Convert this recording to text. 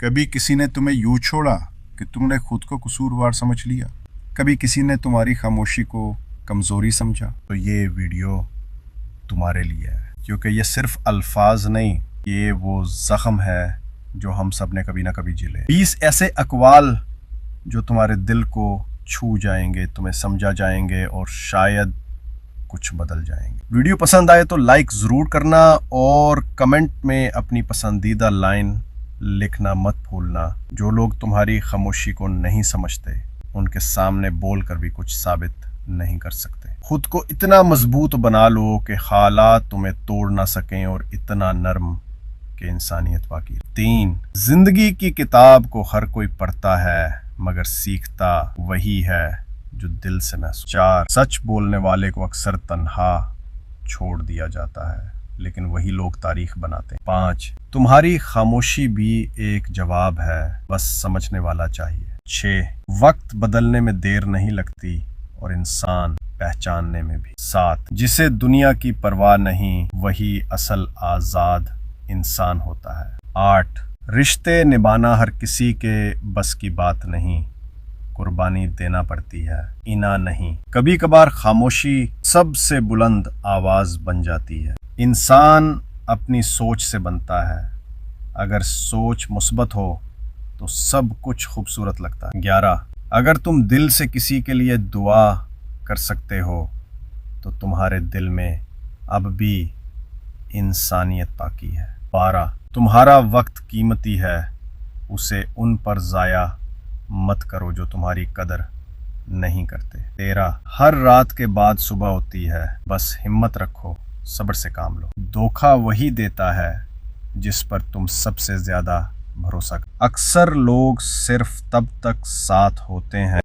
کبھی کسی نے تمہیں یوں چھوڑا کہ تم نے خود کو قصوروار سمجھ لیا؟ کبھی کسی نے تمہاری خاموشی کو کمزوری سمجھا؟ تو یہ ویڈیو تمہارے لیے ہے، کیونکہ یہ صرف الفاظ نہیں، یہ وہ زخم ہے جو ہم سب نے کبھی نہ کبھی جھیلے۔ 20 ایسے اقوال جو تمہارے دل کو چھو جائیں گے، تمہیں سمجھا جائیں گے اور شاید کچھ بدل جائیں گے۔ ویڈیو پسند آئے تو لائک ضرور کرنا اور کمنٹ میں اپنی پسندیدہ لائن لکھنا مت بھولنا۔ جو لوگ تمہاری خاموشی کو نہیں سمجھتے ان کے سامنے بول کر بھی کچھ ثابت نہیں کر سکتے۔ خود کو اتنا مضبوط بنا لو کہ حالات تمہیں توڑ نہ سکیں اور اتنا نرم کہ انسانیت باقی رہے۔ 3 زندگی کی کتاب کو ہر کوئی پڑھتا ہے مگر سیکھتا وہی ہے جو دل سے محسوس۔ 4 سچ بولنے والے کو اکثر تنہا چھوڑ دیا جاتا ہے لیکن وہی لوگ تاریخ بناتے ہیں۔ 5 تمہاری خاموشی بھی ایک جواب ہے، بس سمجھنے والا چاہیے۔ 6 وقت بدلنے میں دیر نہیں لگتی اور انسان پہچاننے میں بھی۔ 7 جسے دنیا کی پرواہ نہیں وہی اصل آزاد انسان ہوتا ہے۔ 8 رشتے نبھانا ہر کسی کے بس کی بات نہیں، قربانی دینا پڑتی ہے، انا نہیں۔ کبھی کبھار خاموشی سب سے بلند آواز بن جاتی ہے۔ انسان اپنی سوچ سے بنتا ہے، اگر سوچ مثبت ہو تو سب کچھ خوبصورت لگتا ہے۔ 11 اگر تم دل سے کسی کے لیے دعا کر سکتے ہو تو تمہارے دل میں اب بھی انسانیت باقی ہے۔ 12 تمہارا وقت قیمتی ہے، اسے ان پر ضائع مت کرو جو تمہاری قدر نہیں کرتے۔ 13 ہر رات کے بعد صبح ہوتی ہے، بس ہمت رکھو، صبر سے کام لو۔ دھوکہ وہی دیتا ہے جس پر تم سب سے زیادہ بھروسہ کرو۔ اکثر لوگ صرف تب تک ساتھ ہوتے ہیں